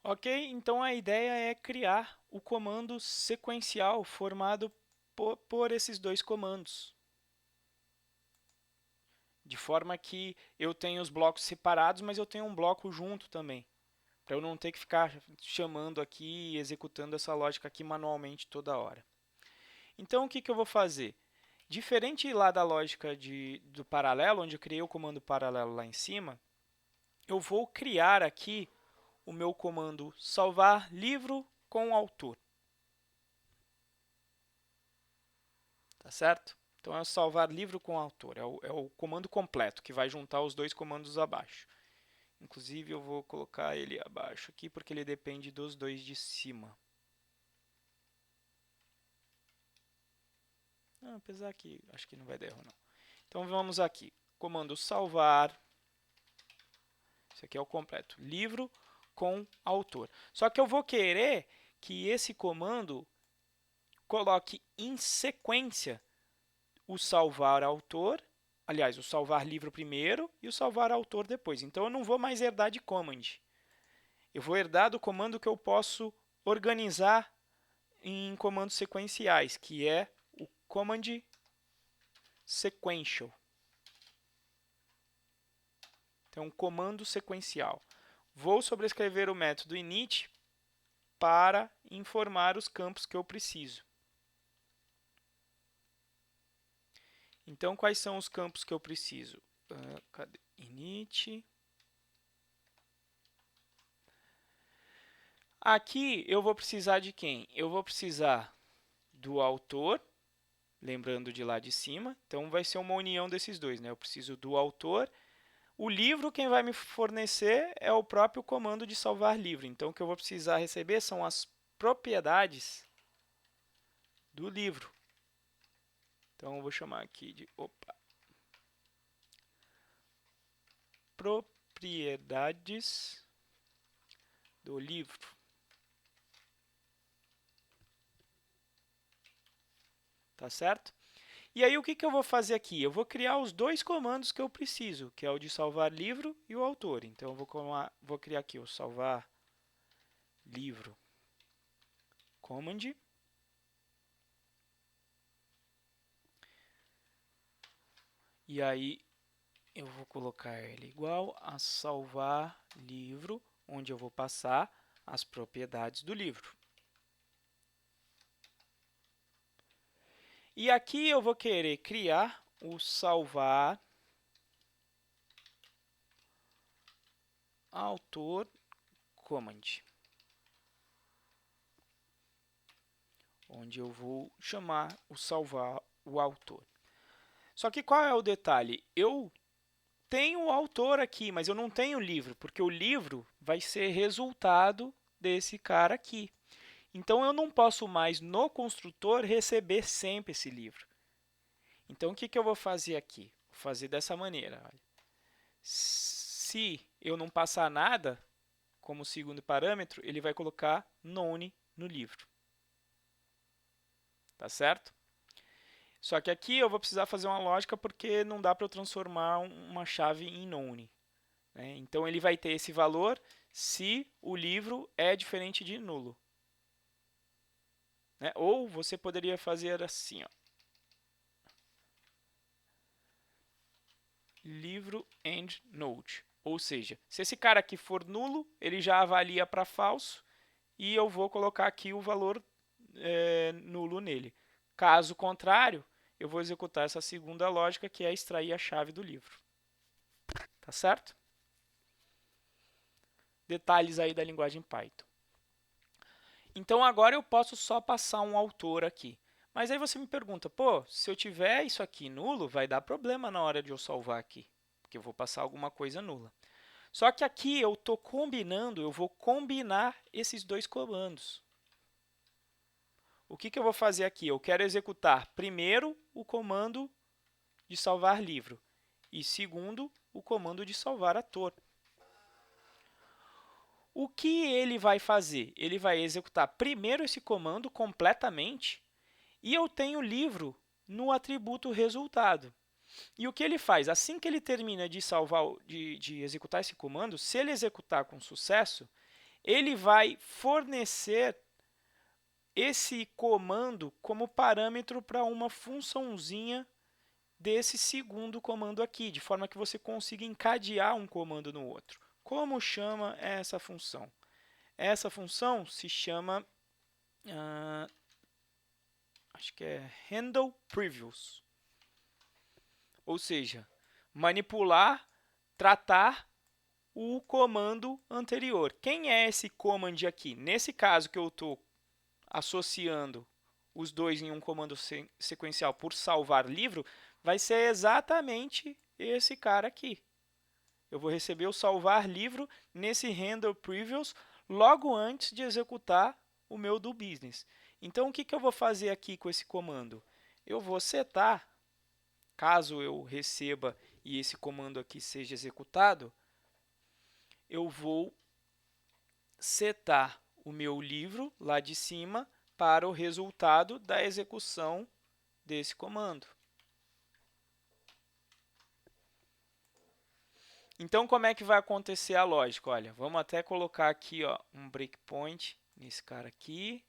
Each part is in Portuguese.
Ok, então a ideia é criar o comando sequencial formado por esses dois comandos, de forma que eu tenho os blocos separados, mas eu tenho um bloco junto também, para eu não ter que ficar chamando aqui e executando essa lógica aqui manualmente toda hora. Então, o que eu vou fazer? Diferente lá da lógica do paralelo, onde eu criei o comando paralelo lá em cima, eu vou criar aqui o meu comando salvar livro com autor. Tá certo? Então é salvar livro com autor, é o comando completo que vai juntar os dois comandos abaixo. Inclusive eu vou colocar ele abaixo aqui porque ele depende dos dois de cima. Apesar que acho que não vai dar erro não. Então vamos aqui, comando salvar, isso aqui é o completo, livro com autor. Só que eu vou querer que esse comando coloque em sequência o salvar autor, aliás, o salvar livro primeiro e o salvar autor depois. Então eu não vou mais herdar de command. Eu vou herdar do comando que eu posso organizar em comandos sequenciais, que é o command sequential. Então, um comando sequencial. Vou sobrescrever o método init para informar os campos que eu preciso. Então, quais são os campos que eu preciso? Cadê? Init. Aqui eu vou precisar de quem? Eu vou precisar do autor, lembrando de lá de cima. Então, vai ser uma união desses dois, né? Eu preciso do autor. O livro, quem vai me fornecer é o próprio comando de salvar livro. Então, o que eu vou precisar receber são as propriedades do livro. Então, eu vou chamar aqui de propriedades do livro. Tá certo? E aí, o que eu vou fazer aqui? Eu vou criar os dois comandos que eu preciso, que é o de salvar livro e o autor. Então, eu vou criar aqui o salvar livro command. E aí, eu vou colocar ele igual a salvar livro, onde eu vou passar as propriedades do livro. E aqui eu vou querer criar o salvar autor command, onde eu vou chamar o salvar o autor. Só que qual é o detalhe? Eu tenho o autor aqui, mas eu não tenho o livro, porque o livro vai ser resultado desse cara aqui. Então, eu não posso mais, no construtor, receber sempre esse livro. Então, o que eu vou fazer aqui? Vou fazer dessa maneira. Olha. Se eu não passar nada como segundo parâmetro, ele vai colocar none no livro. Tá certo? Só que aqui eu vou precisar fazer uma lógica porque não dá para eu transformar uma chave em none. Né? Então, ele vai ter esse valor se o livro é diferente de nulo. Né? Ou você poderia fazer assim, ó. Livro and node. Ou seja, se esse cara aqui for nulo, ele já avalia para falso e eu vou colocar aqui o valor nulo nele. Caso contrário, eu vou executar essa segunda lógica, que é extrair a chave do livro. Tá certo? Detalhes aí da linguagem Python. Então, agora eu posso só passar um autor aqui. Mas aí você me pergunta, pô, se eu tiver isso aqui nulo, vai dar problema na hora de eu salvar aqui, porque eu vou passar alguma coisa nula. Só que aqui eu estou combinando, eu vou combinar esses dois comandos. O que eu vou fazer aqui? Eu quero executar primeiro o comando de salvar livro e segundo o comando de salvar ator. O que ele vai fazer? Ele vai executar primeiro esse comando completamente e eu tenho o livro no atributo resultado. E o que ele faz? Assim que ele termina de salvar, de executar esse comando, se ele executar com sucesso, ele vai fornecer esse comando como parâmetro para uma funçãozinha desse segundo comando aqui, de forma que você consiga encadear um comando no outro. Como chama essa função? Essa função se chama, acho que é handle previews, ou seja, manipular, tratar o comando anterior. Quem é esse command aqui? Nesse caso que eu estou associando os dois em um comando sequencial por salvar livro, vai ser exatamente esse cara aqui. Eu vou receber o salvar livro nesse handle previews logo antes de executar o meu do business. Então, o que eu vou fazer aqui com esse comando? Eu vou setar, caso eu receba e esse comando aqui seja executado, eu vou setar o meu livro lá de cima para o resultado da execução desse comando. Então, como é que vai acontecer a lógica? Olha, vamos até colocar aqui um breakpoint nesse cara aqui,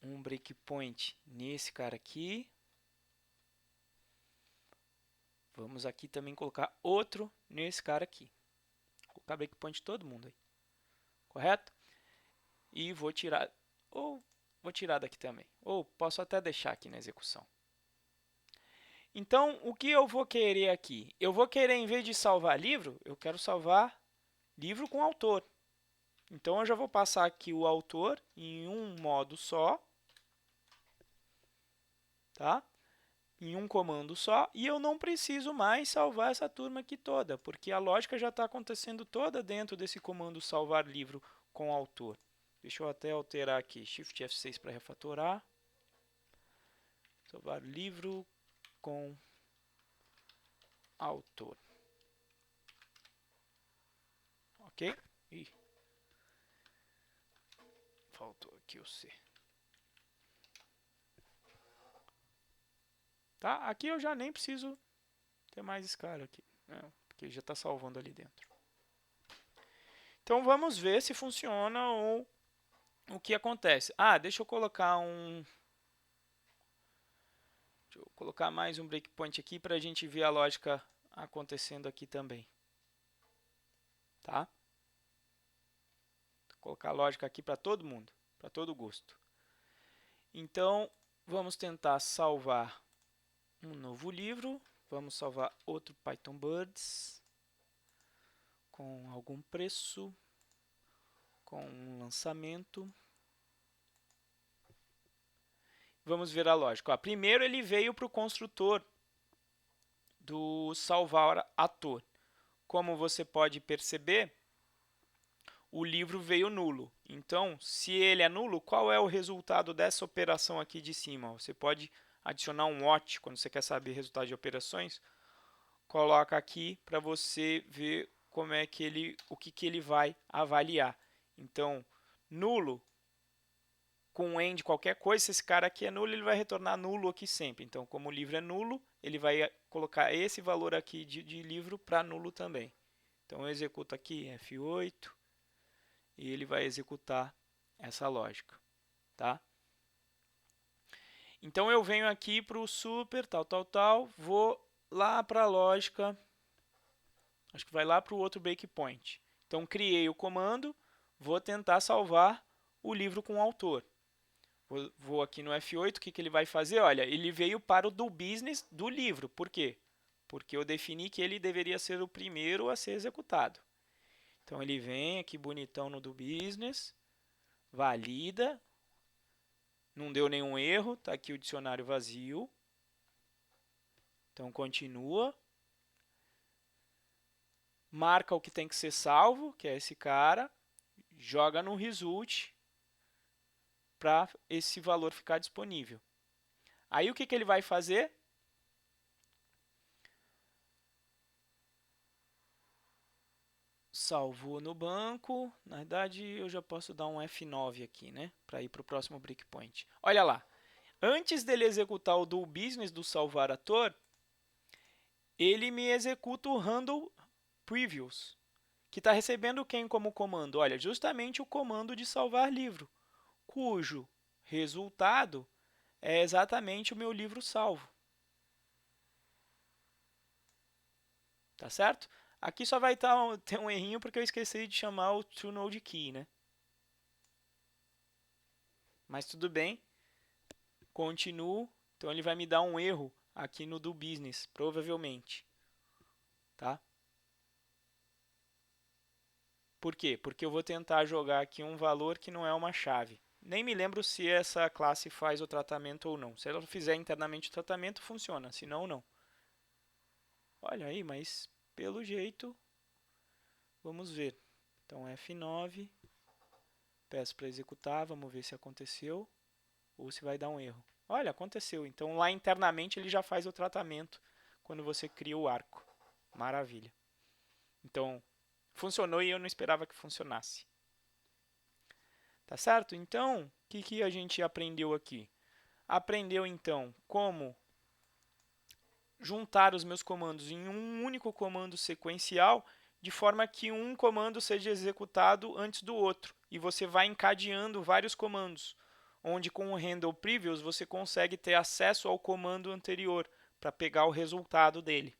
um breakpoint nesse cara aqui. Vamos aqui também colocar outro nesse cara aqui. Vou colocar breakpoint todo mundo aí, correto? E vou tirar, ou vou tirar daqui também, ou posso até deixar aqui na execução. Então, o que eu vou querer aqui? Eu vou querer, em vez de salvar livro, eu quero salvar livro com autor. Então, eu já vou passar aqui o autor em um modo só, tá? Em um comando só, e eu não preciso mais salvar essa turma aqui toda, porque a lógica já está acontecendo toda dentro desse comando salvar livro com autor. Deixa eu até alterar aqui, Shift F6 para refatorar. Salvar livro com autor. Ok? Ih, faltou aqui o C. Tá? Aqui eu já nem preciso ter mais esse cara aqui, né? Porque já está salvando ali dentro. Então vamos ver se funciona ou o que acontece. Deixa eu colocar mais um breakpoint aqui para a gente ver a lógica acontecendo aqui também. Tá? Vou colocar a lógica aqui para todo mundo, para todo gosto. Então, vamos tentar salvar um novo livro. Vamos salvar outro Python Birds com algum preço, com um lançamento. Vamos ver a lógica. Primeiro ele veio para o construtor do salvar ator. Como você pode perceber, o livro veio nulo. Então, se ele é nulo, qual é o resultado dessa operação aqui de cima? Você pode adicionar um watch quando você quer saber resultado de operações. Coloca aqui para você ver como é que o que ele vai avaliar. Então, nulo com end qualquer coisa, se esse cara aqui é nulo, ele vai retornar nulo aqui sempre. Então, como o livro é nulo, ele vai colocar esse valor aqui de livro para nulo também. Então, eu executo aqui F8 e ele vai executar essa lógica, tá? Então, eu venho aqui para o super, tal, vou lá para a lógica, acho que vai lá para o outro breakpoint. Então, criei o comando, vou tentar salvar o livro com o autor. Vou aqui no F8, o que ele vai fazer? Olha, ele veio para o do business do livro. Por quê? Porque eu defini que ele deveria ser o primeiro a ser executado. Então, ele vem aqui bonitão no do business, valida, não deu nenhum erro, está aqui o dicionário vazio. Então, continua. Marca o que tem que ser salvo, que é esse cara, joga no result para esse valor ficar disponível. Aí, o que ele vai fazer? Salvou no banco. Na verdade, eu já posso dar um F9 aqui, né? Para ir para o próximo breakpoint. Olha lá. Antes dele executar o do business do salvar ator, ele me executa o handle previews, que está recebendo quem como comando? Olha, justamente o comando de salvar livro, cujo resultado é exatamente o meu livro salvo. Tá certo? Aqui só vai ter um errinho porque eu esqueci de chamar o TrueNode Key, né? Mas tudo bem, continuo. Então ele vai me dar um erro aqui no do business, provavelmente. Tá? Por quê? Porque eu vou tentar jogar aqui um valor que não é uma chave. Nem me lembro se essa classe faz o tratamento ou não. Se ela fizer internamente o tratamento, funciona. Se não, não. Olha aí, mas pelo jeito, vamos ver. Então F9, peço para executar, vamos ver se aconteceu ou se vai dar um erro. Olha, aconteceu. Então lá internamente ele já faz o tratamento quando você cria o arco. Maravilha. Então, funcionou e eu não esperava que funcionasse. Tá certo? Então, o que a gente aprendeu aqui? Aprendeu então como juntar os meus comandos em um único comando sequencial, de forma que um comando seja executado antes do outro, e você vai encadeando vários comandos, onde com o handle previous você consegue ter acesso ao comando anterior para pegar o resultado dele,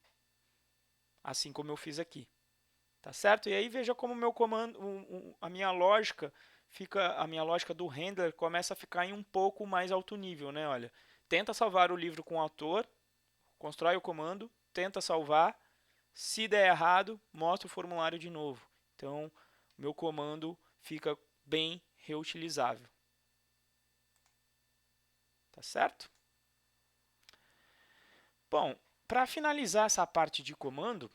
assim como eu fiz aqui. Tá certo? E aí veja como meu comando, a minha lógica a minha lógica do handler começa a ficar em um pouco mais alto nível, né? Olha, tenta salvar o livro com o autor, constrói o comando, tenta salvar, se der errado, mostra o formulário de novo. Então, meu comando fica bem reutilizável. Tá certo? Bom, para finalizar essa parte de comando,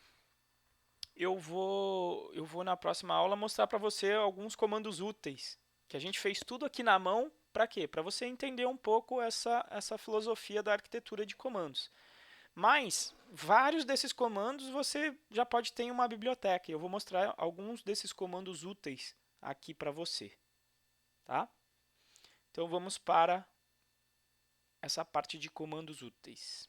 eu vou na próxima aula mostrar para você alguns comandos úteis, que a gente fez tudo aqui na mão, para quê? Para você entender um pouco essa filosofia da arquitetura de comandos. Mas vários desses comandos você já pode ter em uma biblioteca. Eu vou mostrar alguns desses comandos úteis aqui para você, tá? Então vamos para essa parte de comandos úteis.